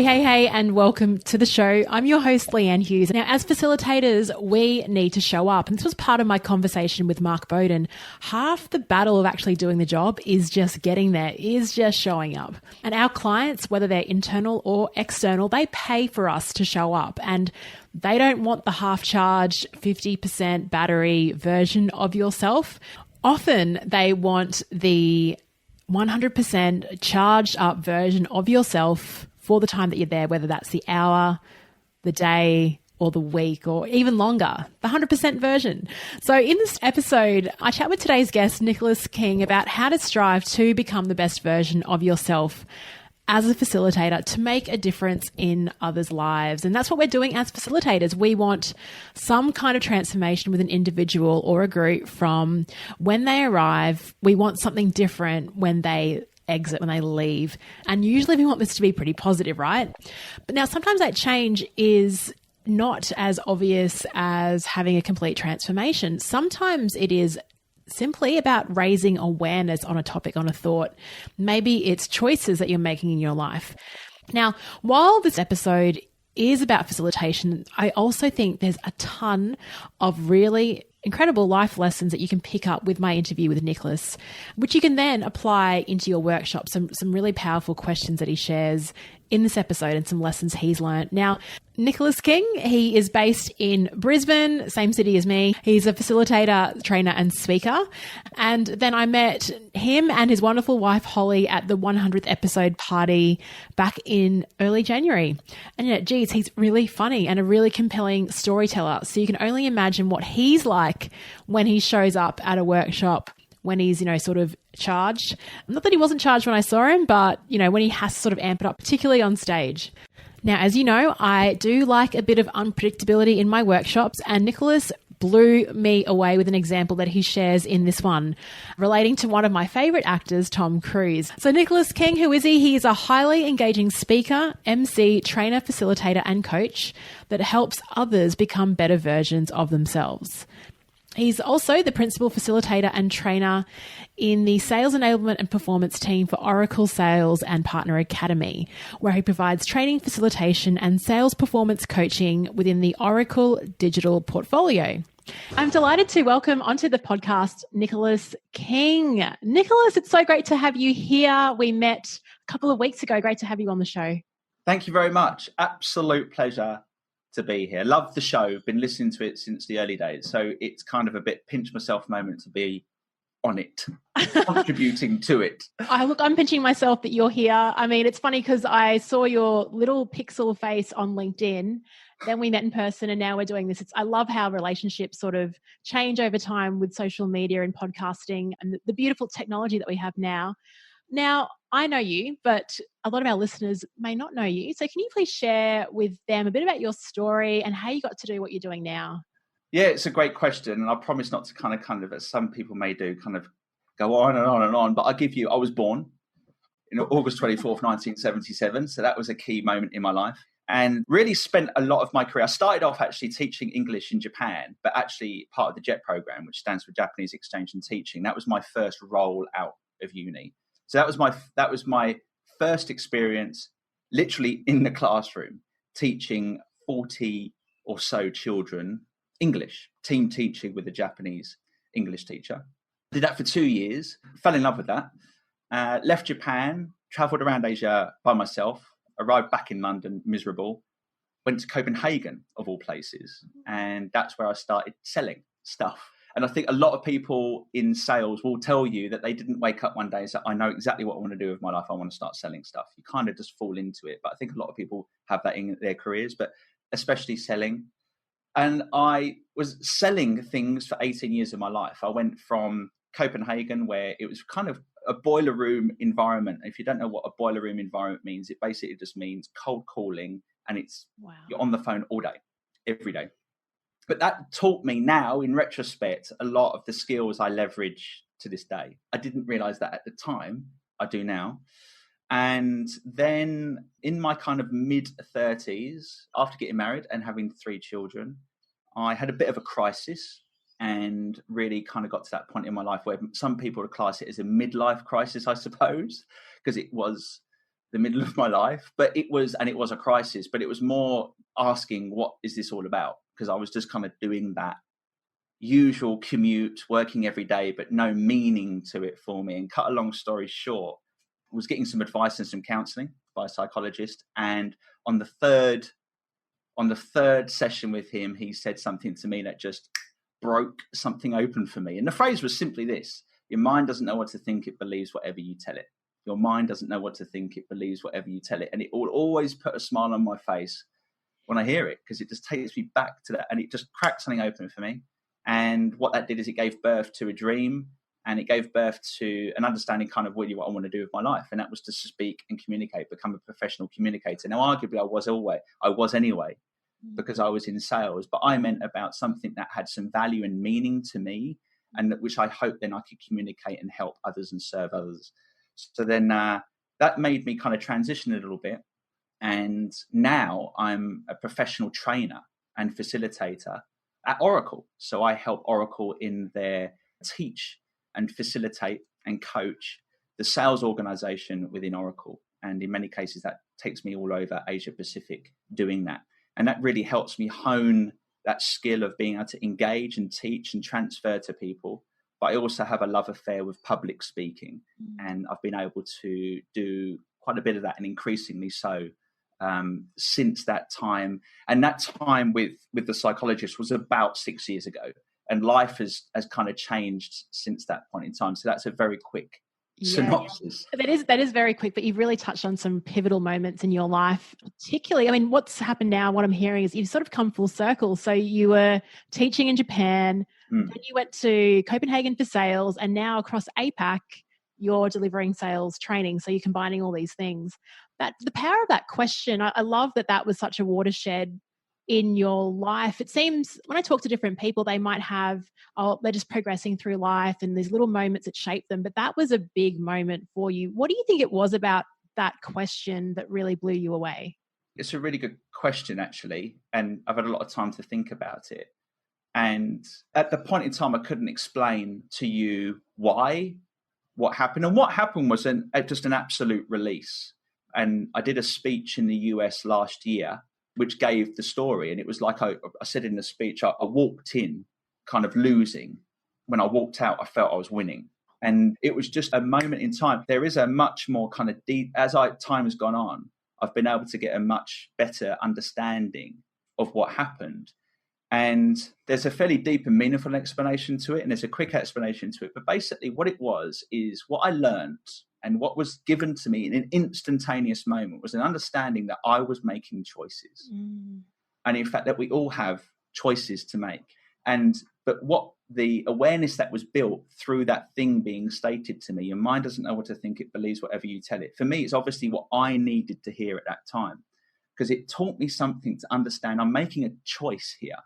Hey, and welcome to the show. I'm your host, Leanne Hughes. Now, as facilitators, we need to show up. And this was part of my conversation with Mark Bowden. Half the battle of actually doing the job is just getting there, is just showing up. And our clients, whether they're internal or external, they pay for us to show up. And they don't want the half-charged 50% battery version of yourself. Often they want the 100% charged up version of yourself for the time that you're there, whether that's the hour, the day, or the week, or even longer, the 100% version. So in this episode, I chat with today's guest, Nicholas King, about how to strive to become the best version of yourself as a facilitator to make a difference in others' lives. And that's what we're doing as facilitators. We want some kind of transformation with an individual or a group from when they arrive. We want something different when they exit, when they leave. And usually we want this to be pretty positive, right? But now sometimes that change is not as obvious as having a complete transformation. Sometimes it is simply about raising awareness on a topic, on a thought. Maybe it's choices that you're making in your life. Now, while this episode is about facilitation, I also think there's a ton of really incredible life lessons that you can pick up with my interview with Nicholas, which you can then apply into your workshop. Some really powerful questions that he shares in this episode and some lessons he's learned. Now, Nicholas King, he is based in Brisbane, same city as me. He's a facilitator, trainer, and speaker. And then I met him and his wonderful wife, Holly, at the 100th episode party back in early January. And geez, he's really funny and a really compelling storyteller. So you can only imagine what he's like when he shows up at a workshop, when he's, sort of charged. Not that he wasn't charged when I saw him, but, when he has to sort of amp it up, particularly on stage. Now, as you know, I do like a bit of unpredictability in my workshops, and Nicholas blew me away with an example that he shares in this one relating to one of my favorite actors, Tom Cruise. So Nicholas King, who is he? He is a highly engaging speaker, MC, trainer, facilitator, and coach that helps others become better versions of themselves. He's also the principal facilitator and trainer in the Sales Enablement and Performance team for Oracle Sales and Partner Academy, where he provides training, facilitation, and sales performance coaching within the Oracle digital portfolio. I'm delighted to welcome onto the podcast Nicholas King. Nicholas, it's so great to have you here. We met a couple of weeks ago. Great to have you on the show. Thank you very much. Absolute pleasure to be here. Love the show. Been listening to it since the early days. So it's kind of a bit pinch myself moment to be on it, contributing to it. I'm pinching myself that you're here. I mean, it's funny because I saw your little pixel face on LinkedIn. Then we met in person and now we're doing this. I love how relationships sort of change over time with social media and podcasting and the beautiful technology that we have now. Now, I know you, but a lot of our listeners may not know you. So can you please share with them a bit about your story and how you got to do what you're doing now? Yeah, it's a great question. And I promise not to kind of, as some people may do, kind of go on and on and on. But I was born in August 24th, 1977. So that was a key moment in my life and really spent a lot of my career. I started off actually teaching English in Japan, but actually part of the JET program, which stands for Japanese Exchange and Teaching. That was my first role out of uni. So that was my first experience literally in the classroom, teaching 40 or so children English, team teaching with a Japanese English teacher. Did that for 2 years, fell in love with that, left Japan, traveled around Asia by myself, arrived back in London, miserable, went to Copenhagen of all places. And that's where I started selling stuff. And I think a lot of people in sales will tell you that they didn't wake up one day and say, I know exactly what I want to do with my life. I want to start selling stuff. You kind of just fall into it. But I think a lot of people have that in their careers, but especially selling. And I was selling things for 18 years of my life. I went from Copenhagen, where it was kind of a boiler room environment. If you don't know what a boiler room environment means, it basically just means cold calling and you're on the phone all day, every day. But that taught me now, in retrospect, a lot of the skills I leverage to this day. I didn't realize that at the time. I do now. And then in my kind of mid-30s, after getting married and having 3 children, I had a bit of a crisis and really kind of got to that point in my life where some people would class it as a midlife crisis, I suppose, because it was the middle of my life, but it was a crisis, but it was more asking, what is this all about? Because I was just kind of doing that usual commute, working every day, but no meaning to it for me. And cut a long story short, I was getting some advice and some counseling by a psychologist. And on the third session with him, he said something to me that just broke something open for me. And the phrase was simply this: your mind doesn't know what to think, it believes whatever you tell it. Your mind doesn't know what to think, it believes whatever you tell it. And it will always put a smile on my face when I hear it, because it just takes me back to that, and it just cracked something open for me. And what that did is it gave birth to a dream, and it gave birth to an understanding kind of really what I want to do with my life. And that was to speak and communicate, become a professional communicator. Now, arguably I was anyway, because I was in sales, but I meant about something that had some value and meaning to me, and which I hope then I could communicate and help others and serve others. So then that made me kind of transition a little bit. And now I'm a professional trainer and facilitator at Oracle. So I help Oracle in their teach and facilitate and coach the sales organization within Oracle. And in many cases, that takes me all over Asia Pacific doing that. And that really helps me hone that skill of being able to engage and teach and transfer to people. But I also have a love affair with public speaking. And I've been able to do quite a bit of that, and increasingly so since that time. And that time with the psychologist was about 6 years ago. And life has kind of changed since that point in time. So that's a very quick synopsis. That is very quick, but you've really touched on some pivotal moments in your life, particularly. I mean, what's happened now, what I'm hearing is you've sort of come full circle. So you were teaching in Japan, then you went to Copenhagen for sales, and now across APAC, you're delivering sales training. So you're combining all these things. That the power of that question, I love that was such a watershed in your life. It seems when I talk to different people, they might have, they're just progressing through life and these little moments that shape them. But that was a big moment for you. What do you think it was about that question that really blew you away? It's a really good question, actually. And I've had a lot of time to think about it. And at the point in time, I couldn't explain to you what happened. And what happened was just an absolute release. And I did a speech in the US last year, which gave the story. And it was like I said in the speech, I walked in kind of losing. When I walked out, I felt I was winning. And it was just a moment in time. There is a much more kind of deep, as time has gone on, I've been able to get a much better understanding of what happened. And there's a fairly deep and meaningful explanation to it, and there's a quick explanation to it. But basically what it was is what I learned and what was given to me in an instantaneous moment was an understanding that I was making choices. And in fact, that we all have choices to make. But what the awareness that was built through that thing being stated to me, your mind doesn't know what to think, it believes whatever you tell it. For me, it's obviously what I needed to hear at that time, because it taught me something to understand. I'm making a choice here.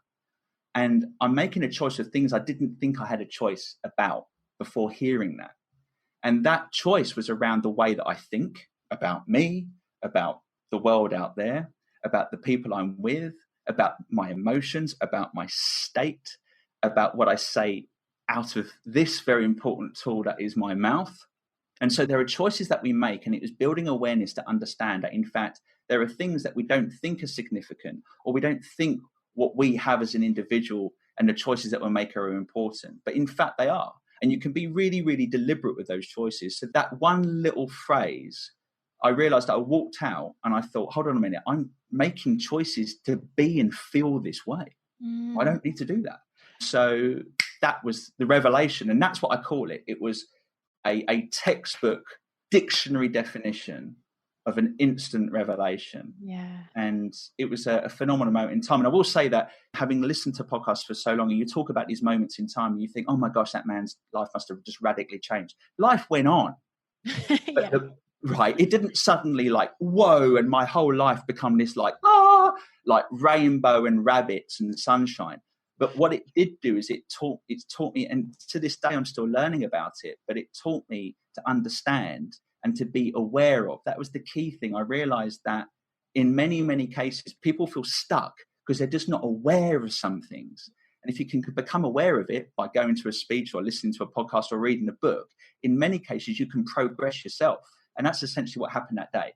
And I'm making a choice of things I didn't think I had a choice about before hearing that. And that choice was around the way that I think about me, about the world out there, about the people I'm with, about my emotions, about my state, about what I say out of this very important tool that is my mouth. And so there are choices that we make, and it was building awareness to understand that, in fact, there are things that we don't think are significant, or we don't think what we have as an individual and the choices that we make are important. But in fact, they are. And you can be really, really deliberate with those choices. So that one little phrase, I realized that I walked out and I thought, hold on a minute, I'm making choices to be and feel this way. I don't need to do that. So that was the revelation. And that's what I call it. It was a textbook dictionary definition of an instant revelation. Yeah. And it was a phenomenal moment in time. And I will say that, having listened to podcasts for so long, and you talk about these moments in time, and you think, oh my gosh, that man's life must have just radically changed. Life went on. Yeah. Right. It didn't suddenly like, whoa, and my whole life become this like rainbow and rabbits and sunshine. But what it did do is it's taught me, and to this day I'm still learning about it, but it taught me to understand and to be aware of. That was the key thing. I realized that in many, many cases, people feel stuck because they're just not aware of some things. And if you can become aware of it by going to a speech or listening to a podcast or reading a book, in many cases, you can progress yourself. And that's essentially what happened that day.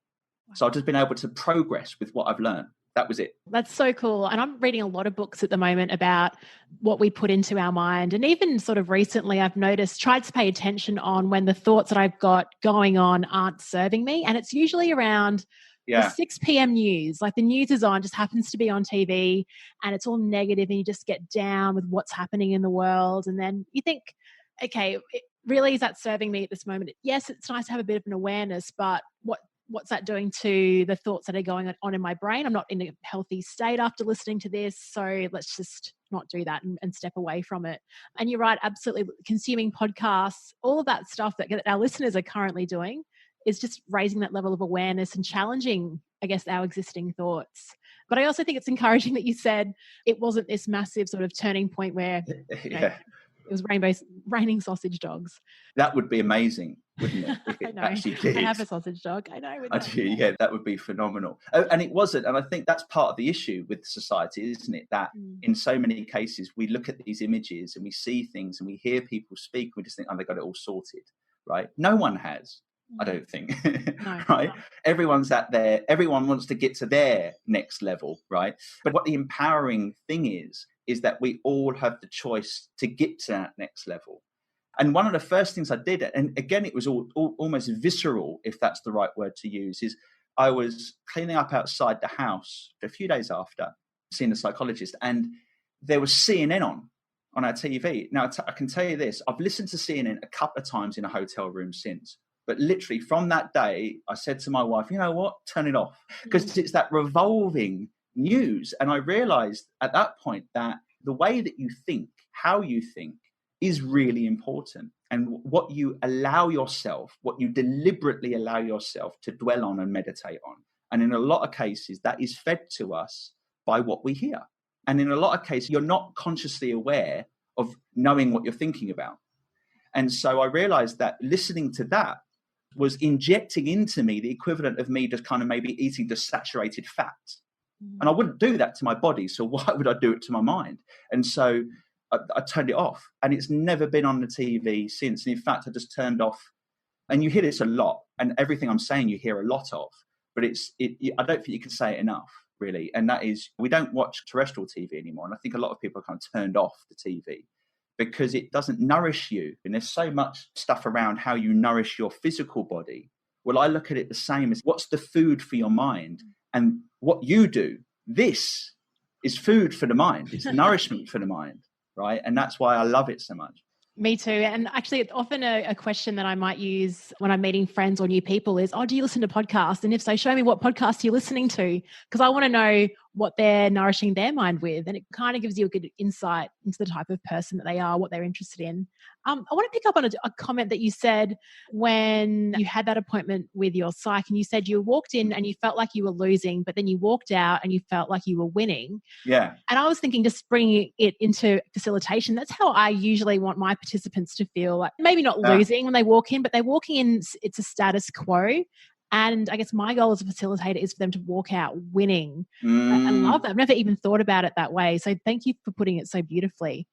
So I've just been able to progress with what I've learned. That was it. That's so cool. And I'm reading a lot of books at the moment about what we put into our mind. And even sort of recently, I've tried to pay attention on when the thoughts that I've got going on aren't serving me. And it's usually around the 6 p.m. news. Like the news is on, just happens to be on TV, and it's all negative, and you just get down with what's happening in the world. And then you think, okay, really, is that serving me at this moment? Yes, it's nice to have a bit of an awareness, but what's that doing to the thoughts that are going on in my brain? I'm not in a healthy state after listening to this, so let's just not do that and step away from it. And you're right, absolutely. Consuming podcasts, all of that stuff that our listeners are currently doing is just raising that level of awareness and challenging, I guess, our existing thoughts. But I also think it's encouraging that you said it wasn't this massive sort of turning point where it was raining sausage dogs. That would be amazing, wouldn't it? If it actually did. I have a sausage dog. I know. Yeah, that would be phenomenal. And it wasn't. And I think that's part of the issue with society, isn't it? That in so many cases, we look at these images and we see things and we hear people speak. We just think, oh, they got it all sorted, right? No one has. I don't think, no, right? No. Everyone's at there. Everyone wants to get to their next level, right? But what the empowering thing is that we all have the choice to get to that next level. And one of the first things I did, and again, it was almost visceral, if that's the right word to use, is I was cleaning up outside the house a few days after seeing a psychologist, and there was CNN on our TV. Now, I can tell you this, I've listened to CNN a couple of times in a hotel room since. But literally from that day, I said to my wife, you know what, turn it off. Because it's that revolving news. And I realized at that point that the way that you think, how you think, is really important. And what you allow yourself, what you deliberately allow yourself to dwell on and meditate on. And in a lot of cases, that is fed to us by what we hear. And in a lot of cases, you're not consciously aware of knowing what you're thinking about. And so I realized that listening to that was injecting into me the equivalent of me just kind of maybe eating the saturated fat. And I wouldn't do that to my body. So why would I do it to my mind? And so I turned it off, and it's never been on the TV since. And in fact, I just turned off, and you hear this a lot, and everything I'm saying, you hear a lot of, but I don't think you can say it enough, really. And that is, we don't watch terrestrial TV anymore. And I think a lot of people are kind of turned off the TV because it doesn't nourish you. And there's so much stuff around how you nourish your physical body. Well, I look at it the same as what's the food for your mind, and what you do. This is food for the mind. It's nourishment for the mind, right? And that's why I love it so much. Me too. And actually, it's often a question that I might use when I'm meeting friends or new people is, do you listen to podcasts? And if so, show me what podcast you're listening to, because I want to know what they're nourishing their mind with. And it kind of gives you a good insight into the type of person that they are, what they're interested in. I want to pick up on a comment that you said when you had that appointment with your psych, and you said you walked in and you felt like you were losing, but then you walked out and you felt like you were winning. Yeah. And I was thinking, just bringing it into facilitation, that's how I usually want my participants to feel, like maybe not losing when they walk in, but they're walking in, it's a status quo. And I guess my goal as a facilitator is for them to walk out winning. I love that. I've never even thought about it that way. So thank you for putting it so beautifully.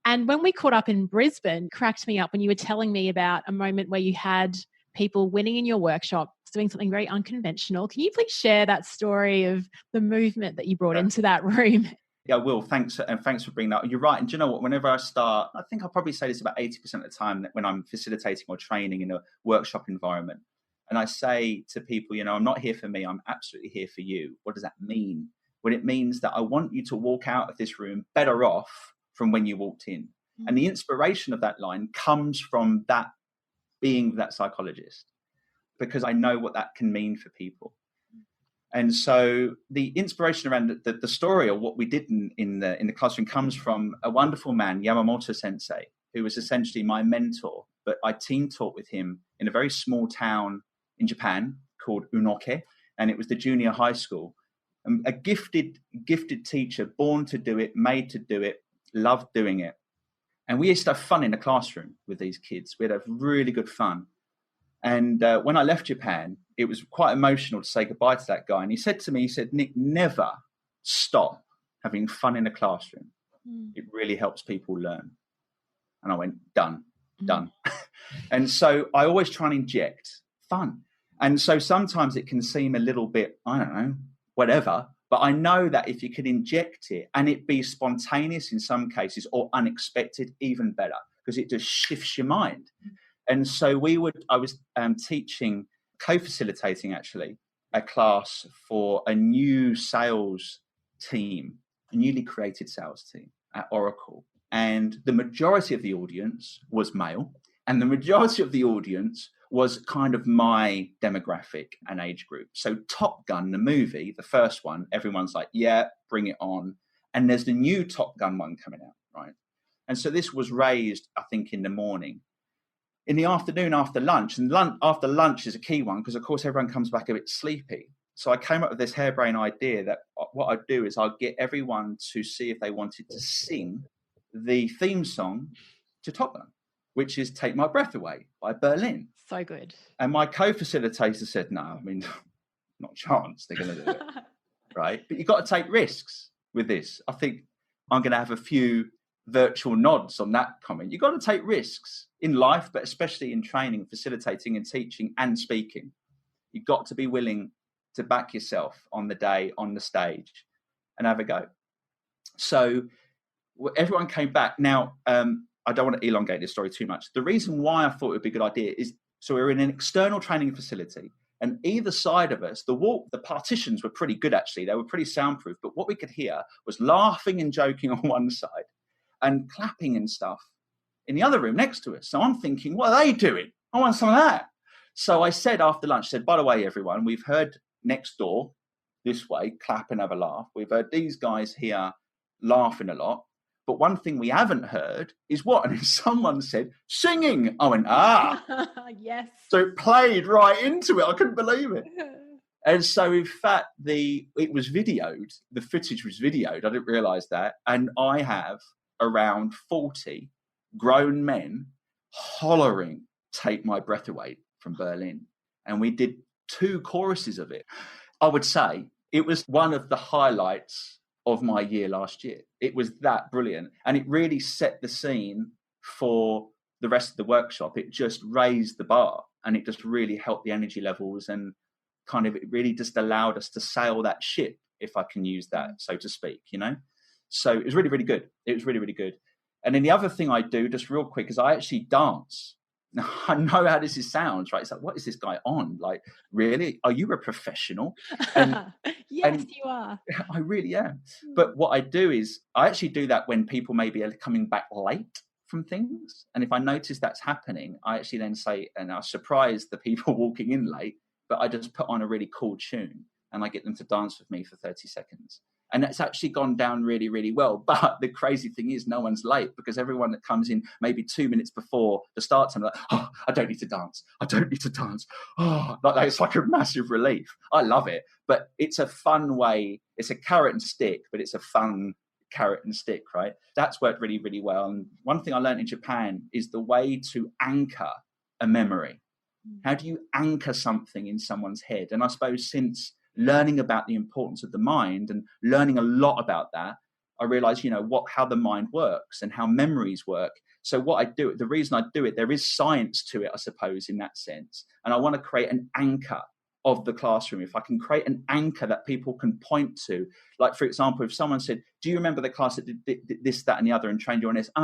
And when we caught up in Brisbane, cracked me up when you were telling me about a moment where you had people winning in your workshop, doing something very unconventional. Can you please share that story of the movement that you brought into that room? Yeah, I will. Thanks. And thanks for bringing that. You're right. And do you know what? Whenever I start, I think I'll probably say this about 80% of the time, that when I'm facilitating or training in a workshop environment, and I say to people, I'm not here for me. I'm absolutely here for you. What does that mean? Well, it means that I want you to walk out of this room better off from when you walked in. And the inspiration of that line comes from that being that psychologist, because I know what that can mean for people. And so the inspiration around the story, or what we did in the classroom, comes from a wonderful man, Yamamoto Sensei, who was essentially my mentor. But I team taught with him in a very small town in Japan called Unoke, and it was the junior high school. A gifted teacher, born to do it, made to do it, loved doing it. And we used to have fun in the classroom with these kids. We'd have really good fun. And when I left Japan, it was quite emotional to say goodbye to that guy. And he said to me, Nick, never stop having fun in the classroom. It really helps people learn. And I went, done. And so I always try and inject fun. And so sometimes it can seem a little bit, I don't know, whatever. But I know that if you can inject it and it be spontaneous in some cases or unexpected, even better, because it just shifts your mind. And so I was teaching, co-facilitating actually, a class for a new sales team, a newly created sales team at Oracle. And the majority of the audience was male. And the majority of the audience was kind of my demographic and age group. So Top Gun, the movie, the first one, everyone's like, yeah, bring it on. And there's the new Top Gun one coming out, right? And so this was raised, I think, in the morning. In the afternoon, after lunch, and after lunch is a key one because, of course, everyone comes back a bit sleepy. So I came up with this harebrained idea that what I'd do is I'd get everyone to see if they wanted to sing the theme song to Top Gun, which is Take My Breath Away by Berlin. So good. And my co-facilitator said, no, I mean, not a chance they're going to do it, right? But you've got to take risks with this. I think I'm going to have a few virtual nods on that comment. You've got to take risks in life, but especially in training, facilitating and teaching and speaking. You've got to be willing to back yourself on the day, on the stage, and have a go. So everyone came back. Now, I don't want to elongate this story too much. The reason why I thought it would be a good idea is, so we were in an external training facility, and either side of us, the partitions were pretty good, actually. They were pretty soundproof, but what we could hear was laughing and joking on one side and clapping and stuff in the other room next to us. So I'm thinking, what are they doing? I want some of that. So I said after lunch, by the way, everyone, we've heard next door this way, clap and have a laugh. We've heard these guys here laughing a lot. But one thing we haven't heard is what? And someone said, singing. I went, yes. So it played right into it. I couldn't believe it. And so, in fact, it was videoed. The footage was videoed. I didn't realise that. And I have around 40 grown men hollering, Take My Breath Away from Berlin. And we did 2 choruses of it. I would say it was one of the highlights of my year last year. It was that brilliant. And it really set the scene for the rest of the workshop. It just raised the bar and it just really helped the energy levels and kind of, it really just allowed us to sail that ship, if I can use that, so to speak, you know? So it was really, really good. It was really, really good. And then the other thing I do, just real quick, is I actually dance. Now, I know how this sounds, right? It's like, what is this guy on? Like, really? Are you a professional? Yes, you are. I really am. But what I do is I actually do that when people maybe are coming back late from things. And if I notice that's happening, I actually then say, and I surprise the people walking in late, but I just put on a really cool tune and I get them to dance with me for 30 seconds. And that's actually gone down really, really well. But the crazy thing is no one's late because everyone that comes in maybe 2 minutes before the start time, like, oh, I don't need to dance. I don't need to dance. Oh, like it's like a massive relief. I love it. But it's a fun way. It's a carrot and stick, but it's a fun carrot and stick, right? That's worked really, really well. And one thing I learned in Japan is the way to anchor a memory. How do you anchor something in someone's head? And I suppose since learning about the importance of the mind and learning a lot about that, I realized, how the mind works and how memories work. So what I do, the reason I do it, there is science to it, I suppose, in that sense. And I want to create an anchor of the classroom. If I can create an anchor that people can point to, like, for example, if someone said, do you remember the class that did this, that, and the other and trained you on this? Do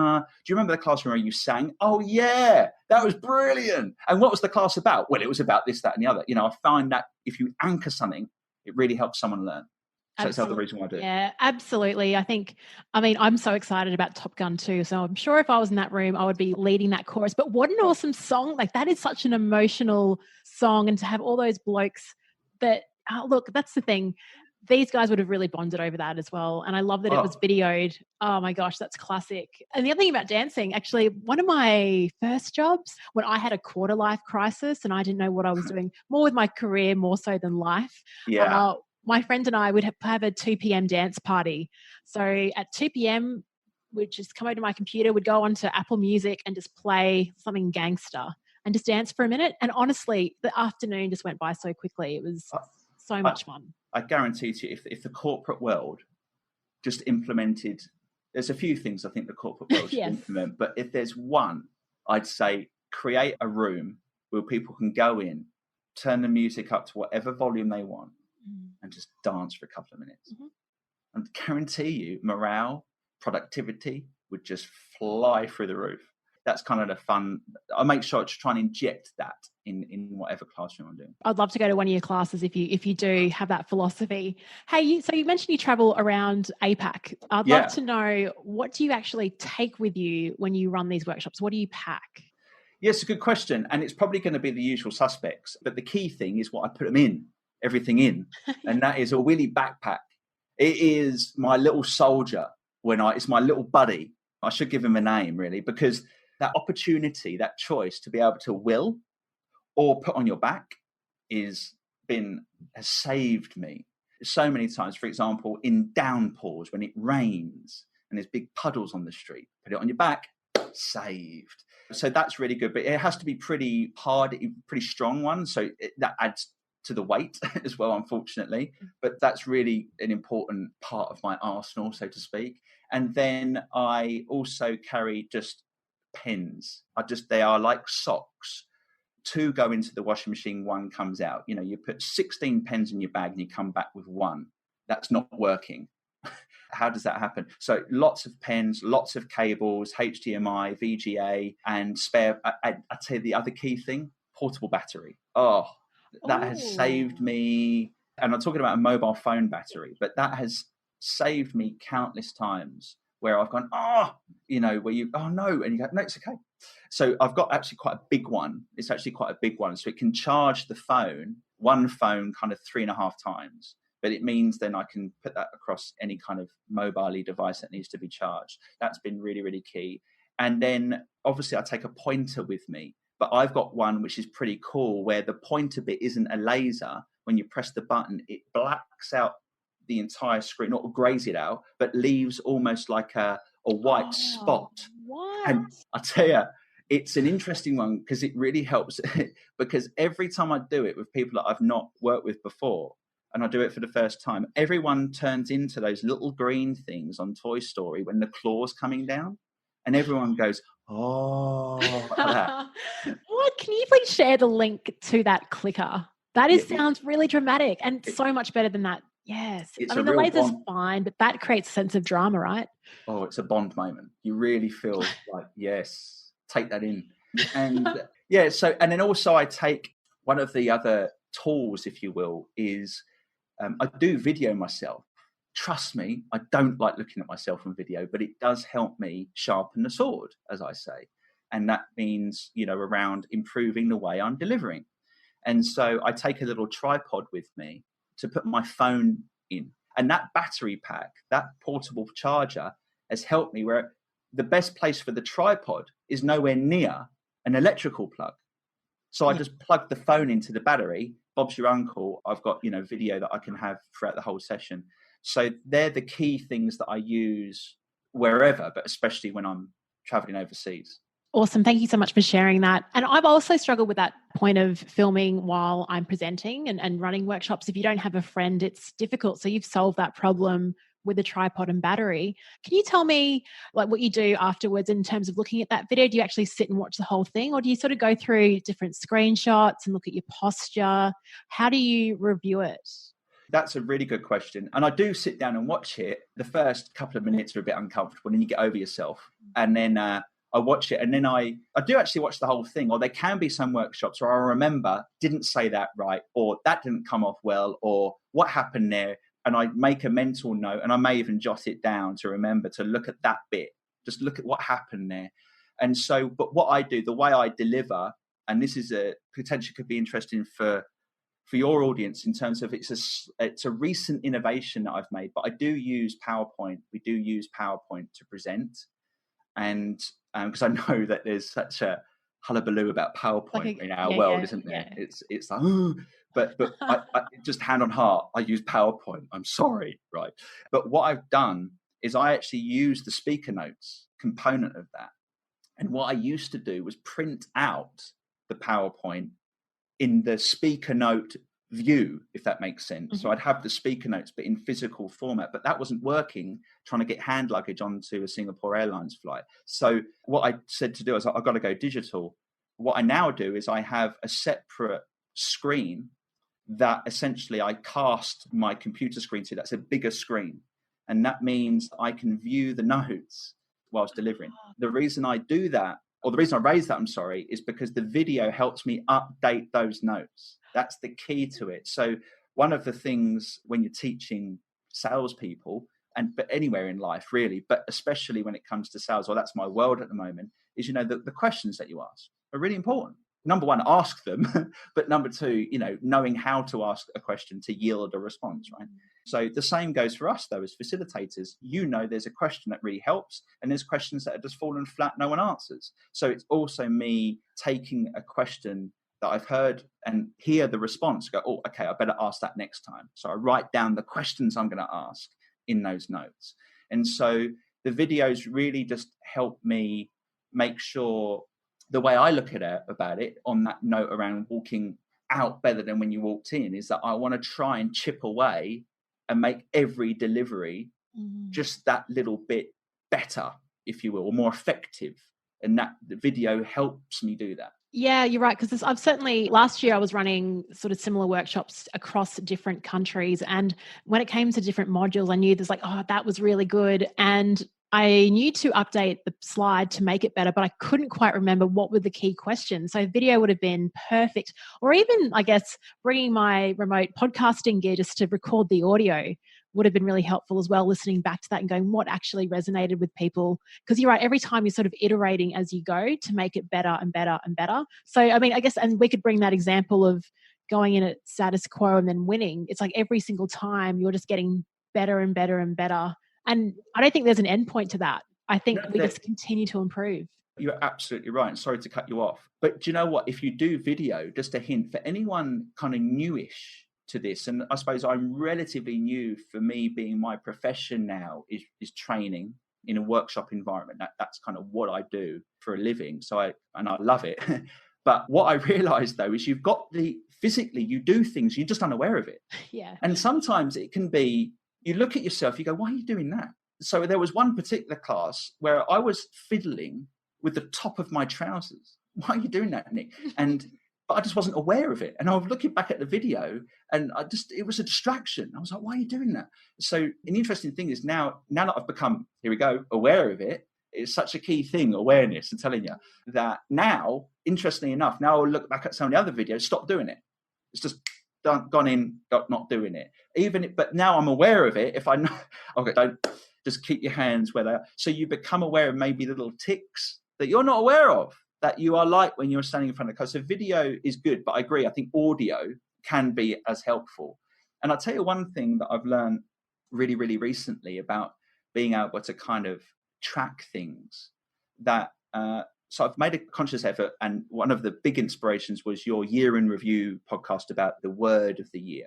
you remember the classroom where you sang? Oh, yeah, that was brilliant. And what was the class about? Well, it was about this, that, and the other. I find that if you anchor something, it really helps someone learn. So that's the other reason why I do it. Yeah, absolutely. I'm so excited about Top Gun too. So I'm sure if I was in that room, I would be leading that chorus. But what an awesome song. Like, that is such an emotional song. And to have all those blokes that, look, that's the thing. These guys would have really bonded over that as well. And I love that it was videoed. Oh my gosh, that's classic. And the other thing about dancing, actually, one of my first jobs when I had a quarter life crisis and I didn't know what I was doing, more with my career, more so than life. Yeah. My friend and I would have a 2 p.m. dance party. So at 2 p.m., we'd just come over to my computer, we'd go onto Apple Music and just play something gangster and just dance for a minute. And honestly, the afternoon just went by so quickly. It was so much fun. I guarantee to you, if the corporate world just implemented, there's a few things I think the corporate world should implement, but if there's one, I'd say create a room where people can go in, turn the music up to whatever volume they want, and just dance for a couple of minutes. And I guarantee you, morale, productivity would just fly through the roof. That's kind of the fun. I make sure to try and inject that in whatever classroom I'm doing. I'd love to go to one of your classes if you do have that philosophy. Hey, so you mentioned you travel around APAC. I'd love to know, what do you actually take with you when you run these workshops? What do you pack? Yes, a good question. And it's probably going to be the usual suspects. But the key thing is what I put them in, everything in. And that is a Willy backpack. It is my little soldier. It's my little buddy. I should give him a name, really, because that opportunity, that choice to be able to will or put on your back has saved me so many times. For example, in downpours, when it rains and there's big puddles on the street, put it on your back, saved. So that's really good, but it has to be pretty hard, pretty strong one. So that adds to the weight as well, unfortunately. But that's really an important part of my arsenal, so to speak. And then I also carry just pens. They are like socks. 2 go into the washing machine, 1 comes out. You put 16 pens in your bag and you come back with 1. That's not working. How does that happen? So lots of pens, lots of cables, HDMI, VGA, and spare. I'd say the other key thing, portable battery. That has saved me. And I'm talking about a mobile phone battery, but that has saved me countless times where I've gone, where you, no, and you go, no, it's okay. So I've got actually quite a big one. It's actually quite a big one. So it can charge the phone, one phone kind of 3.5 times. But it means then I can put that across any kind of mobile device that needs to be charged. That's been really, really key. And then obviously I take a pointer with me, but I've got one which is pretty cool where the pointer bit isn't a laser. When you press the button, it blacks out the entire screen, not grays it out, but leaves almost like a white spot. What? And I tell you, it's an interesting one because it really helps because every time I do it with people that I've not worked with before, and I do it for the first time, everyone turns into those little green things on Toy Story when the claw's coming down, and everyone goes, like that. What? Can you please share the link to that clicker? That sounds really dramatic and so much better than that. Yes. I mean, the laser's fine, but that creates a sense of drama, right? Oh, it's a Bond moment. You really feel like, yes, take that in. And and then also I take one of the other tools, if you will, is I do video myself. Trust me, I don't like looking at myself on video, but it does help me sharpen the sword, as I say. And that means, around improving the way I'm delivering. And so I take a little tripod with me to put my phone in. And that battery pack, that portable charger, has helped me where the best place for the tripod is nowhere near an electrical plug. So I just plug the phone into the battery. Bob's your uncle. I've got, video that I can have throughout the whole session. So they're the key things that I use wherever, but especially when I'm traveling overseas. Awesome. Thank you so much for sharing that. And I've also struggled with that point of filming while I'm presenting and running workshops. If you don't have a friend, it's difficult. So you've solved that problem with a tripod and battery. Can you tell me what you do afterwards in terms of looking at that video? Do you actually sit and watch the whole thing, or do you sort of go through different screenshots and look at your posture? How do you review it? That's a really good question. And I do sit down and watch it. The first couple of minutes are a bit uncomfortable and you get over yourself. And then I watch it, and then I do actually watch the whole thing. Or there can be some workshops where I remember, didn't say that right, or that didn't come off well, or what happened there. And I make a mental note, and I may even jot it down to remember to look at that bit, just look at what happened there. And so, but what I do, the way I deliver, and this is potentially could be interesting for your audience in terms of it's a recent innovation that I've made, but I do use PowerPoint. We do use PowerPoint to present. And because I know that there's such a hullabaloo about PowerPoint in our world, isn't there? Yeah. It's like, oh, but I just hand on heart, I use PowerPoint. I'm sorry, right? But what I've done is I actually use the speaker notes component of that. And what I used to do was print out the PowerPoint in the speaker note view, if that makes sense. Mm-hmm. So I'd have the speaker notes, but in physical format, but that wasn't working trying to get hand luggage onto a Singapore Airlines flight. So what I said to do is I've got to go digital. What I now do is I have a separate screen that essentially I cast my computer screen to. That's a bigger screen. And that means I can view the notes whilst delivering. The reason I do that, or the reason I raise that, I'm sorry, is because the video helps me update those notes. That's the key to it. So one of the things when you're teaching salespeople, but anywhere in life really, but especially when it comes to sales, or that's my world at the moment, is, the questions that you ask are really important. Number one, ask them, but number two, knowing how to ask a question to yield a response, right? So the same goes for us though, as facilitators. There's a question that really helps, and there's questions that are just fallen flat, no one answers. So it's also me taking a question that I've heard and hear the response, go, oh, okay, I better ask that next time. So I write down the questions I'm going to ask in those notes. And so the videos really just help me make sure the way I look at it about it on that note around walking out better than when you walked in is that I want to try and chip away and make every delivery just that little bit better, if you will, or more effective. And that the video helps me do that. Yeah, you're right. Because I've certainly, last year I was running sort of similar workshops across different countries. And when it came to different modules, I knew there's like, oh, that was really good. And I knew to update the slide to make it better, but I couldn't quite remember what were the key questions. So video would have been perfect. Or even, I guess, bringing my remote podcasting gear just to record the audio would have been really helpful as well, listening back to that and going, what actually resonated with people? Because you're right, every time you're sort of iterating as you go to make it better and better and better. So, I mean, I guess, and we could bring that example of going in at status quo and then winning. It's like every single time you're just getting better and better and better. And I don't think there's an end point to that. I think we just continue to improve. You're absolutely right. And sorry to cut you off. But do you know what? If you do video, just a hint for anyone kind of newish to this, and I suppose I'm relatively new, for me being my profession now is training in a workshop environment. That's kind of what I do for a living. So I love it. But what I realized though is you've got physically you do things, you're just unaware of it. Yeah. And sometimes it can be, you look at yourself, you go, why are you doing that? So there was one particular class where I was fiddling with the top of my trousers. Why are you doing that, Nick? But I just wasn't aware of it. And I was looking back at the video and it was a distraction. I was like, why are you doing that? So an interesting thing is now that I've become, here we go, aware of it, it's such a key thing, awareness. I'm telling you that now, interestingly enough, now I'll look back at some of the other videos, stop doing it. It's just gone in, not doing it. But now I'm aware of it. If I know, okay, don't just keep your hands where they are. So you become aware of maybe little ticks that you're not aware of, that you are like when you're standing in front of the car. So video is good, but I agree. I think audio can be as helpful. And I'll tell you one thing that I've learned really, really recently about being able to kind of track things that, so I've made a conscious effort, and one of the big inspirations was your year in review podcast about the word of the year,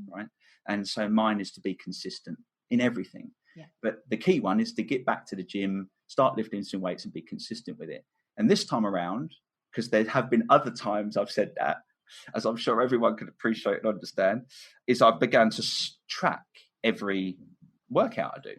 right? And so mine is to be consistent in everything. Yeah. But the key one is to get back to the gym, start lifting some weights and be consistent with it. And this time around, because there have been other times I've said that, as I'm sure everyone can appreciate and understand, is I've begun to track every workout I do.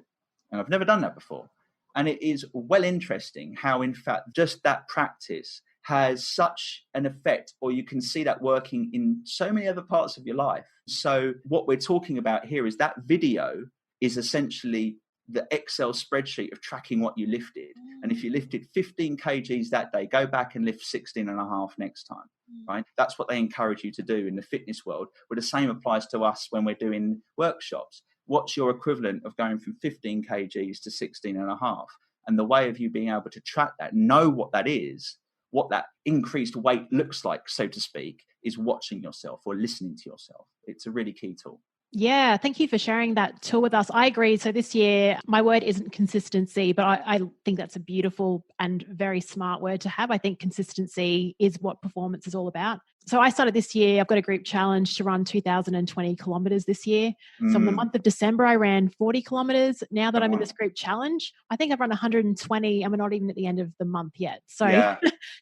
And I've never done that before. And it is well interesting how, in fact, just that practice has such an effect, or you can see that working in so many other parts of your life. So what we're talking about here is that video is essentially the Excel spreadsheet of tracking what you lifted. And if you lifted 15 kgs that day, go back and lift 16 and a half next time, right? That's what they encourage you to do in the fitness world. But the same applies to us when we're doing workshops. What's your equivalent of going from 15 kgs to 16 and a half? And the way of you being able to track that, know what that is, what that increased weight looks like, so to speak, is watching yourself or listening to yourself. It's a really key tool. Yeah, thank you for sharing that tool with us. I agree. So this year, my word isn't consistency, but I think that's a beautiful and very smart word to have. I think consistency is what performance is all about. So I started this year, I've got a group challenge to run 2,020 kilometers this year. So in the month of December, I ran 40 kilometers. Now that I'm in this group challenge, I think I've run 120 and we're not even at the end of the month yet. So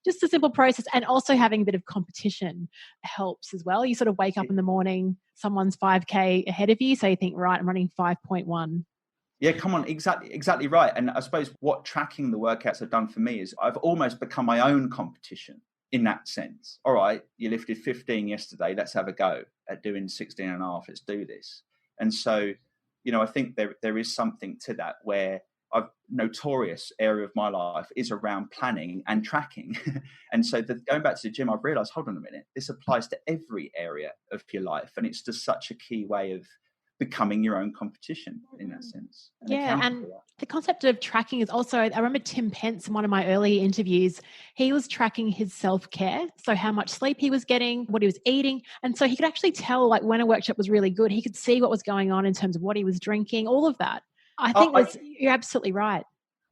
just a simple process, and also having a bit of competition helps as well. You sort of wake up in the morning, someone's 5K ahead of you. So you think, right, I'm running 5.1. Yeah, come on. Exactly right. And I suppose what tracking the workouts have done for me is I've almost become my own competition. in that sense. All right, you lifted 15 yesterday. Let's have a go at doing 16 and a half. Let's do this. And so, I think there is something to that where a notorious area of my life is around planning and tracking. And so going back to the gym, I've realized, hold on a minute, this applies to every area of your life. And it's just such a key way of becoming your own competition in that sense. And the concept of tracking is also, I remember Tim Pence in one of my early interviews, he was tracking his self-care. So how much sleep he was getting, what he was eating. And so he could actually tell like when a workshop was really good, he could see what was going on in terms of what he was drinking, all of that. I think you're absolutely right.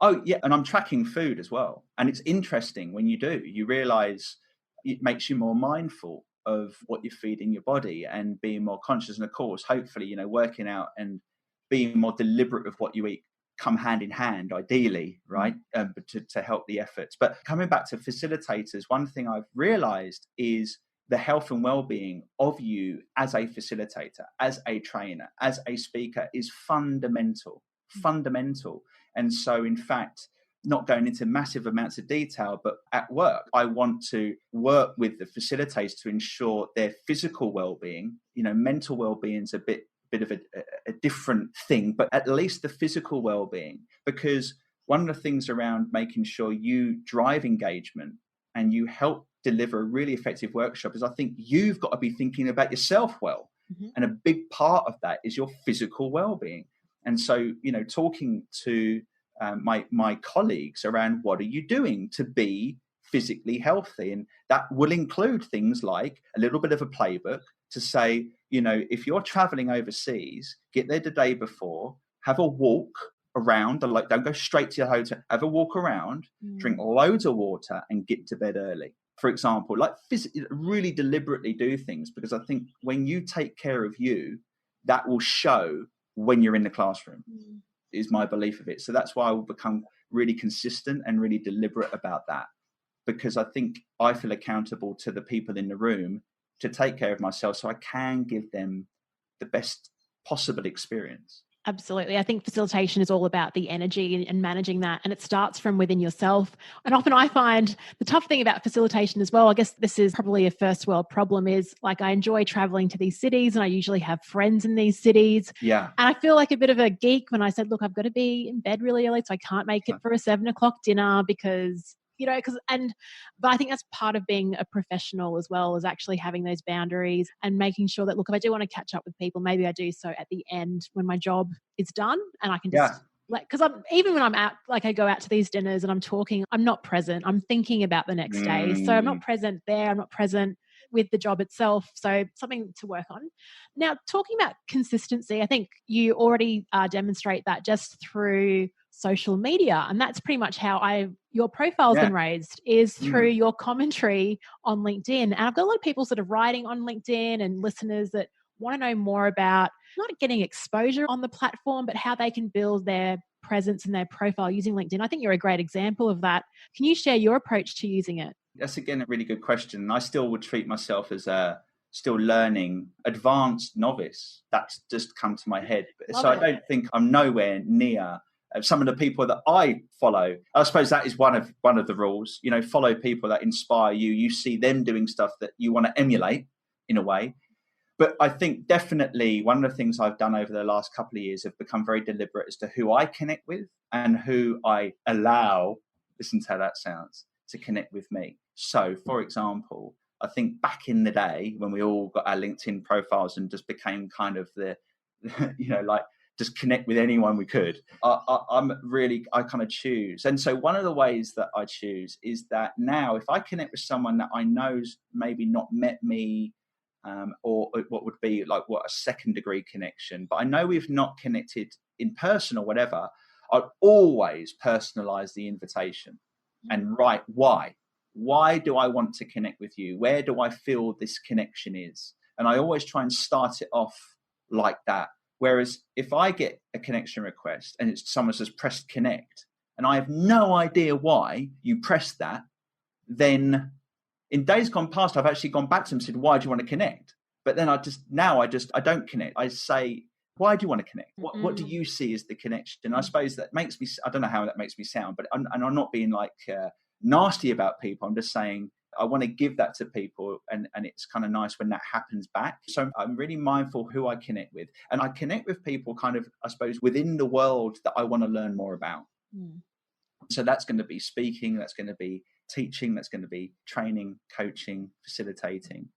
Oh yeah. And I'm tracking food as well. And it's interesting when you realize it makes you more mindful of what you're feeding your body and being more conscious. And of course, hopefully, working out and being more deliberate of what you eat come hand in hand, ideally, right? To help the efforts. But coming back to facilitators, one thing I've realized is the health and well-being of you as a facilitator, as a trainer, as a speaker is fundamental. And so, in fact, not going into massive amounts of detail, but at work, I want to work with the facilitators to ensure their physical well-being. Mental well-being is a bit of a different thing, but at least the physical well-being, because one of the things around making sure you drive engagement and you help deliver a really effective workshop is I think you've got to be thinking about yourself well. Mm-hmm. And a big part of that is your physical well-being. And so, talking to my colleagues around what are you doing to be physically healthy, and that will include things like a little bit of a playbook to say, if you're traveling overseas, get there the day before, have a walk around, don't go straight to your hotel, have a walk around, drink loads of water and get to bed early. For example, really deliberately do things, because I think when you take care of you, that will show when you're in the classroom. Is my belief of it. So that's why I will become really consistent and really deliberate about that, because I think I feel accountable to the people in the room to take care of myself so I can give them the best possible experience. Absolutely. I think facilitation is all about the energy and managing that. And it starts from within yourself. And often I find the tough thing about facilitation as well, I guess this is probably a first world problem, is like I enjoy traveling to these cities and I usually have friends in these cities. Yeah. And I feel like a bit of a geek when I said, look, I've got to be in bed really early, so I can't make it for a 7:00 dinner because but I think that's part of being a professional as well, is actually having those boundaries and making sure that, look, if I do want to catch up with people, maybe I do so at the end when my job is done and I can just because even when I'm out, like I go out to these dinners and I'm talking, I'm not present. I'm thinking about the next day. So I'm not present there. I'm not present with the job itself. So something to work on. Now, talking about consistency, I think you already demonstrate that just through social media. And that's pretty much how your profile's been raised, is through your commentary on LinkedIn. And I've got a lot of people sort of writing on LinkedIn and listeners that want to know more about not getting exposure on the platform, but how they can build their presence and their profile using LinkedIn. I think you're a great example of that. Can you share your approach to using it? That's, again, a really good question. I still would treat myself as a still learning advanced novice. That's just come to my head. I don't think I'm nowhere near some of the people that I follow. I suppose that is one of the rules. Follow people that inspire you. You see them doing stuff that you want to emulate in a way. But I think definitely one of the things I've done over the last couple of years have become very deliberate as to who I connect with and who I allow, listen to how that sounds, to connect with me. So, for example, I think back in the day when we all got our LinkedIn profiles and just became kind of just connect with anyone we could. I kind of choose. And so one of the ways that I choose is that now if I connect with someone that I know's maybe not met me, or what would be a second degree connection, but I know we've not connected in person or whatever, I'd always personalize the invitation and write why. Why do I want to connect with you? Where do I feel this connection is? And I always try and start it off like that. Whereas if I get a connection request and someone says press connect and I have no idea why you pressed that, then in days gone past, I've actually gone back to them and said, why do you want to connect? But then I don't connect. I say, why do you want to connect? What do you see as the connection? And I suppose that makes me, I don't know how that makes me sound, but I'm not being nasty about people. I'm just saying, I want to give that to people, and it's kind of nice when that happens back. So I'm really mindful who I connect with, and I connect with people kind of, I suppose, within the world that I want to learn more about. So that's going to be speaking, that's going to be teaching, that's going to be training, coaching, facilitating.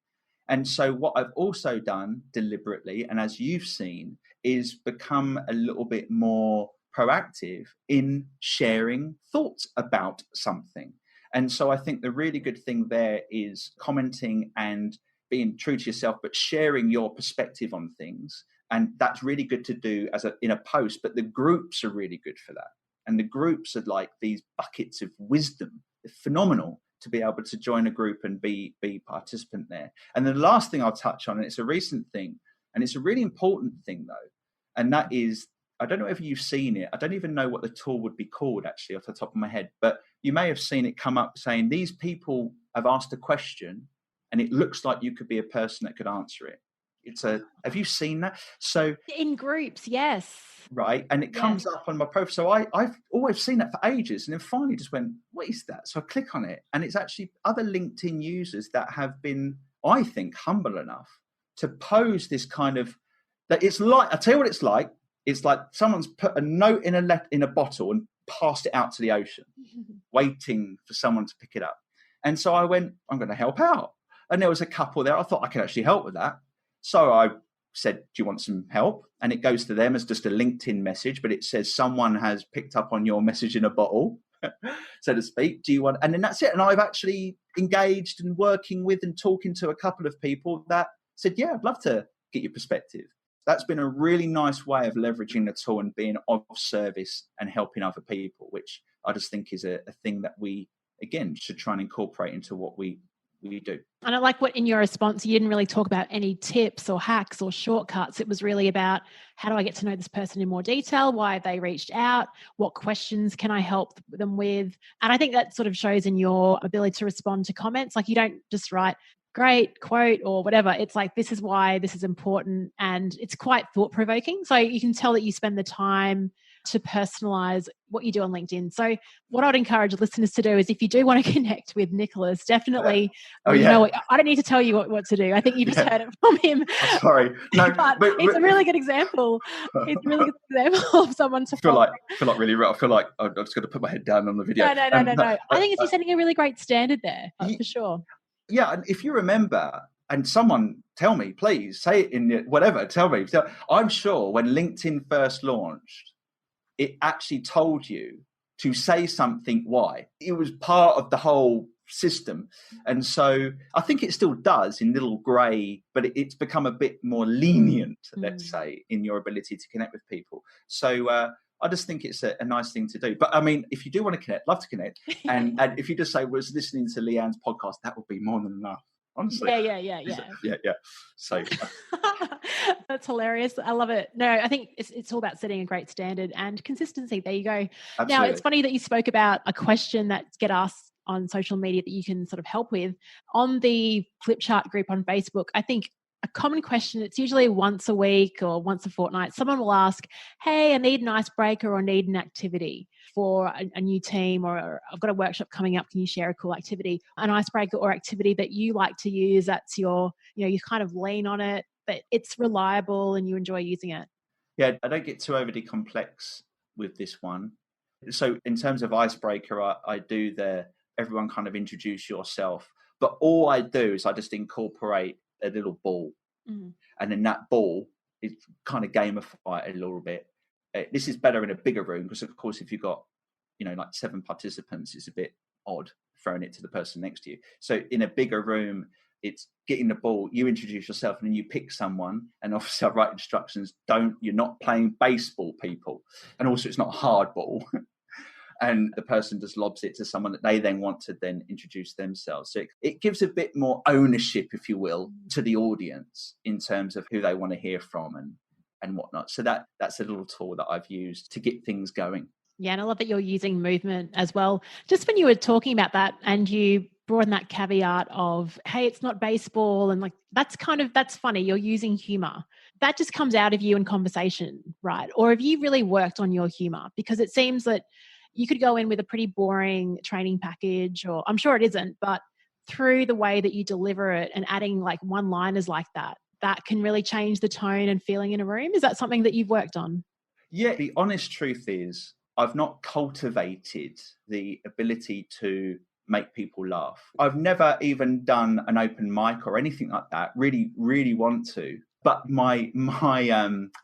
And so what I've also done deliberately, and as you've seen, is become a little bit more proactive in sharing thoughts about something. And so I think the really good thing there is commenting and being true to yourself, but sharing your perspective on things. And that's really good to do in a post, but the groups are really good for that. And the groups are like these buckets of wisdom. They're phenomenal to be able to join a group and be participant there. And the last thing I'll touch on, and it's a recent thing, and it's a really important thing though, and that is, I don't know if you've seen it. I don't even know what the tool would be called actually off the top of my head, but you may have seen it come up saying these people have asked a question and it looks like you could be a person that could answer it. Have you seen that? So in groups, yes. Right. And it comes up on my profile. So I've always seen that for ages. And then finally just went, what is that? So I click on it, and it's actually other LinkedIn users that have been, I think, humble enough to pose this kind of, that it's like, I'll tell you what it's like. It's like someone's put a note in a bottle and passed it out to the ocean, waiting for someone to pick it up. And so I went, I'm going to help out. And there was a couple there. I thought I could actually help with that. So I said, do you want some help? And it goes to them as just a LinkedIn message, but it says someone has picked up on your message in a bottle, so to speak. Do you want? And then that's it. And I've actually engaged and working with and talking to a couple of people that said, yeah, I'd love to get your perspective. That's been a really nice way of leveraging the tool and being of service and helping other people, which I just think is a thing that we, again, should try and incorporate into what we do. And I like what in your response, you didn't really talk about any tips or hacks or shortcuts. It was really about, how do I get to know this person in more detail? Why have they reached out? What questions can I help them with? And I think that sort of shows in your ability to respond to comments. Like, you don't just write great quote or whatever. It's like, this is why this is important. And it's quite thought-provoking. So you can tell that you spend the time to personalize what you do on LinkedIn. So what I'd encourage listeners to do is, if you do want to connect with Nicholas, definitely, you know, I don't need to tell you what to do. I think you just heard it from him. I'm sorry. No, but it's a really good example. It's a really good example of someone to follow. I feel like really rough. I feel like I'm just going to put my head down on the video. No. I think you're setting a really great standard there, for sure. Yeah, and if you remember, and someone tell me, please, say it in whatever, tell me. I'm sure when LinkedIn first launched, it actually told you to say something why. It was part of the whole system. And so I think it still does in little grey, but it's become a bit more lenient, let's say, in your ability to connect with people. So I just think it's a nice thing to do. But I mean, if you do want to connect, love to connect. And if you just say, was listening to Leanne's podcast, that would be more than enough. Honestly. Yeah. So that's hilarious. I love it. No, I think it's all about setting a great standard and consistency. There you go. Absolutely. Now, it's funny that you spoke about a question that get asked on social media that you can sort of help with. On the flip chart group on Facebook, I think a common question, it's usually once a week or once a fortnight, someone will ask, hey, I need an icebreaker or need an activity for a new team, or I've got a workshop coming up. Can you share a cool activity, an icebreaker or activity that you like to use? That's your, you kind of lean on it, but it's reliable and you enjoy using it. Yeah, I don't get too overly complex with this one. So in terms of icebreaker, I do everyone kind of introduce yourself, but all I do is I just incorporate a little ball, and then that ball is kind of gamify it a little bit. This is better in a bigger room because, of course, if you've got like 7 participants, it's a bit odd throwing it to the person next to you. So in a bigger room, it's getting the ball, you introduce yourself, and then you pick someone, and obviously I write instructions, you're not playing baseball, people, and also it's not a hard ball. And the person just lobs it to someone that they then want to then introduce themselves. So it gives a bit more ownership, if you will, to the audience in terms of who they want to hear from and whatnot. So that's a little tool that I've used to get things going. Yeah, and I love that you're using movement as well. Just when you were talking about that and you brought in that caveat of, hey, it's not baseball, and like that's funny. You're using humor. That just comes out of you in conversation, right? Or have you really worked on your humor? Because it seems that you could go in with a pretty boring training package, or I'm sure it isn't, but through the way that you deliver it and adding like one-liners like that, that can really change the tone and feeling in a room? Is that something that you've worked on? Yeah, the honest truth is I've not cultivated the ability to make people laugh. I've never even done an open mic or anything like that. Really, really want to. But my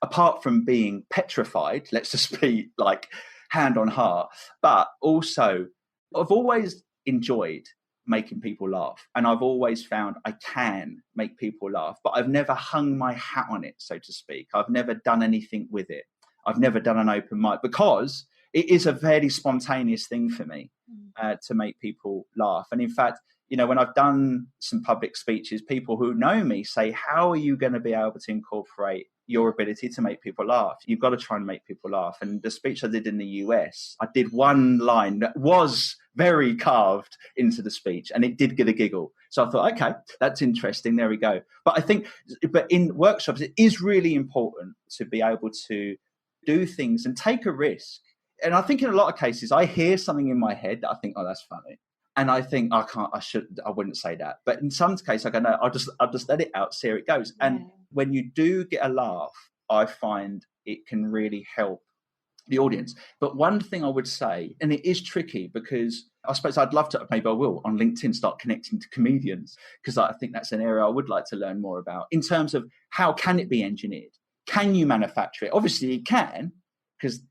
apart from being petrified, let's just be like hand on heart, but also I've always enjoyed making people laugh, and I've always found I can make people laugh, but I've never hung my hat on it, so to speak. I've never done anything with it. I've never done an open mic because it is a very spontaneous thing for me to make people laugh. And in fact, when I've done some public speeches, people who know me say, how are you going to be able to incorporate your ability to make people laugh? You've got to try and make people laugh. And the speech I did in the US, I did one line that was very carved into the speech, and it did get a giggle. So I thought, okay, that's interesting. There we go. But I think, in workshops, it is really important to be able to do things and take a risk. And I think in a lot of cases, I hear something in my head that I think, oh, that's funny. And I think I wouldn't say that. But in some cases, I go, no, I'll just let it out, see how it goes. Yeah. And when you do get a laugh, I find it can really help the audience. But one thing I would say, and it is tricky because I suppose I'd love to, maybe I will, on LinkedIn, start connecting to comedians, because I think that's an area I would like to learn more about in terms of how can it be engineered? Can you manufacture it? Obviously you can, because,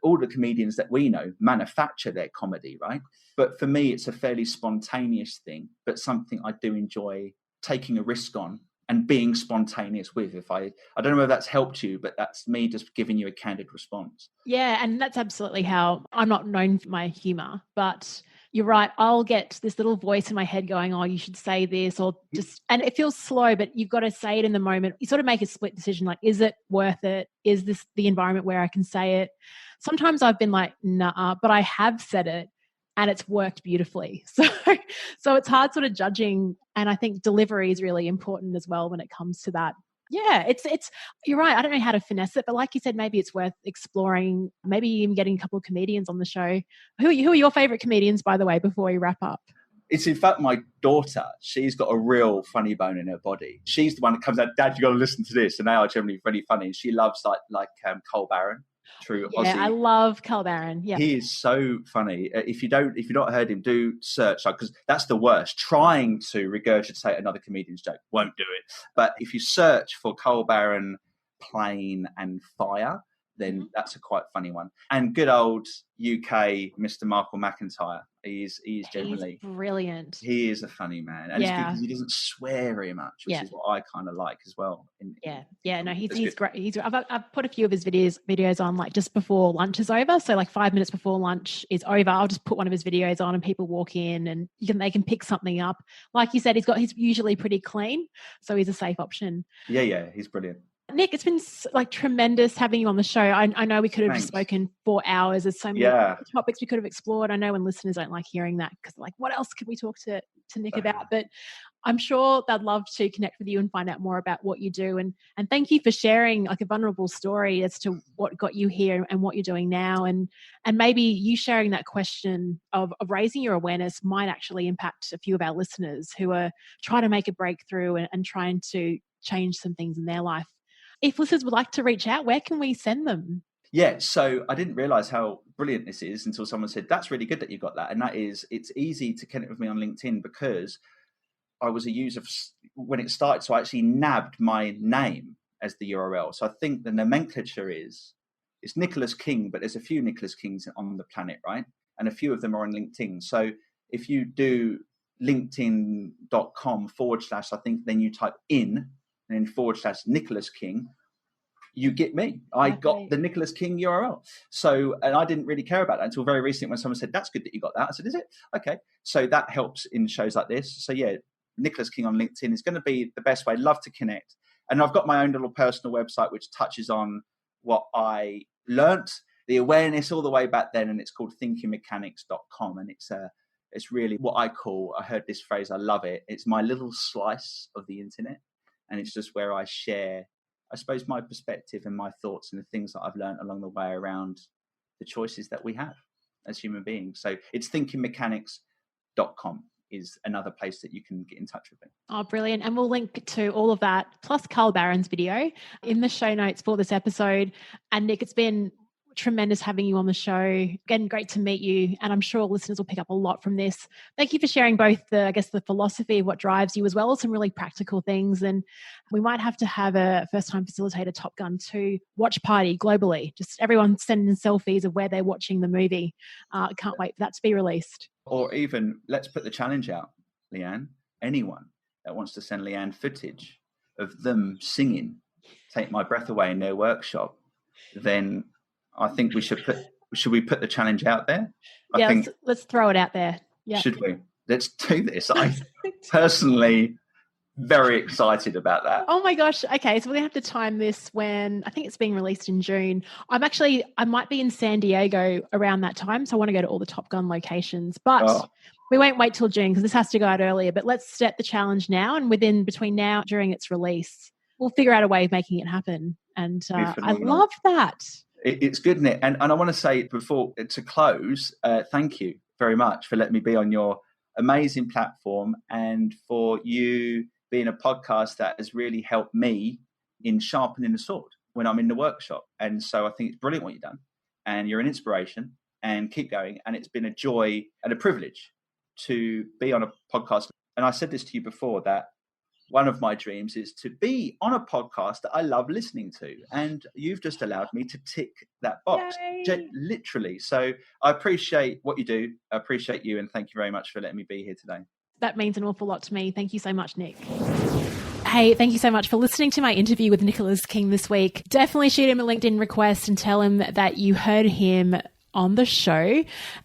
all the comedians that we know manufacture their comedy, right? But for me, it's a fairly spontaneous thing, but something I do enjoy taking a risk on and being spontaneous with. I don't know whether that's helped you, but that's me just giving you a candid response. Yeah, and that's absolutely how I'm not known for my humor, but you're right. I'll get this little voice in my head going, oh, you should say this, or just, and it feels slow, but you've got to say it in the moment. You sort of make a split decision, like, is it worth it? Is this the environment where I can say it? Sometimes I've been like, nah, but I have said it and it's worked beautifully. So it's hard sort of judging. And I think delivery is really important as well when it comes to that. Yeah, it's you're right. I don't know how to finesse it, but like you said, maybe it's worth exploring, maybe even getting a couple of comedians on the show. Who are your favorite comedians, by the way, before we wrap up? It's in fact my daughter. She's got a real funny bone in her body. She's the one that comes out, Dad, you got to listen to this. And they are generally really funny. And she loves like Cole Barron. True Aussie. I love Cole Barron. Yeah, he is so funny. If you've not heard him, do search, because that's the worst. Trying to regurgitate another comedian's joke won't do it. But if you search for Cole Barron, Plane and Fire, then that's a quite funny one. And good old UK Mr. Michael McIntyre. He's generally brilliant. He is a funny man, and it's because he doesn't swear very much, which is what I kind of like as well. No, he's great. I've put a few of his videos on, like just before lunch is over. So like 5 minutes before lunch is over, I'll just put one of his videos on, and people walk in and they can pick something up. Like you said, he's usually pretty clean, so he's a safe option. Yeah, he's brilliant. Nick, it's been like tremendous having you on the show. I know we could have spoken for hours. There's so many topics we could have explored. I know when listeners don't like hearing that because like, what else could we talk to Nick about? But I'm sure they'd love to connect with you and find out more about what you do. And thank you for sharing like a vulnerable story as to what got you here and what you're doing now. And maybe you sharing that question of raising your awareness might actually impact a few of our listeners who are trying to make a breakthrough and trying to change some things in their life. If listeners would like to reach out, where can we send them? Yeah, so I didn't realize how brilliant this is until someone said, that's really good that you got that. And that is, it's easy to connect with me on LinkedIn because I was a user when it started. So I actually nabbed my name as the URL. So I think the nomenclature it's Nicholas King, but there's a few Nicholas Kings on the planet, right? And a few of them are on LinkedIn. So if you do linkedin.com/ I think then you type in and then / Nicholas King, you get me. I got the Nicholas King URL. So, and I didn't really care about that until very recently when someone said, that's good that you got that. I said, is it? Okay. So that helps in shows like this. So yeah, Nicholas King on LinkedIn is going to be the best way. Love to connect. And I've got my own little personal website, which touches on what I learnt, the awareness all the way back then. And it's called thinkingmechanics.com. And it's really what I call, I heard this phrase, I love it. It's my little slice of the internet. And it's just where I share, I suppose, my perspective and my thoughts and the things that I've learned along the way around the choices that we have as human beings. So it's thinkingmechanics.com is another place that you can get in touch with me. Oh, brilliant. And we'll link to all of that, plus Carl Barron's video in the show notes for this episode. And Nick, it's been tremendous having you on the show. Again, great to meet you. And I'm sure listeners will pick up a lot from this. Thank you for sharing both the philosophy of what drives you, as well as some really practical things. And we might have to have a first-time facilitator Top Gun 2 watch party globally. Just everyone sending selfies of where they're watching the movie. Can't wait for that to be released. Or even, let's put the challenge out, Leanne. Anyone that wants to send Leanne footage of them singing Take My Breath Away in their workshop, then I think should we put the challenge out there? I think let's throw it out there. Yeah. Should we? Let's do this. I'm personally very excited about that. Oh my gosh. Okay. So we're going to have to time this when I think it's being released in June. I might be in San Diego around that time. So I want to go to all the Top Gun locations, but we won't wait till June because this has to go out earlier, but let's set the challenge now. And between now, during its release, we'll figure out a way of making it happen. And I love that. It's good, Nick. And I want to say before to close, thank you very much for letting me be on your amazing platform and for you being a podcast that has really helped me in sharpening the sword when I'm in the workshop. And so I think it's brilliant what you've done and you're an inspiration and keep going. And it's been a joy and a privilege to be on a podcast. And I said this to you before that one of my dreams is to be on a podcast that I love listening to. And you've just allowed me to tick that box, literally. So I appreciate what you do. I appreciate you. And thank you very much for letting me be here today. That means an awful lot to me. Thank you so much, Nick. Hey, thank you so much for listening to my interview with Nicholas King this week. Definitely shoot him a LinkedIn request and tell him that you heard him on the show.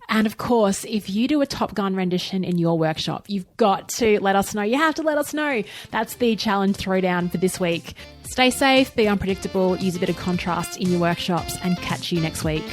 And of course, if you do a Top Gun rendition in your workshop, you've got to let us know. You have to let us know. That's the challenge throwdown for this week. Stay safe, be unpredictable, use a bit of contrast in your workshops, and catch you next week.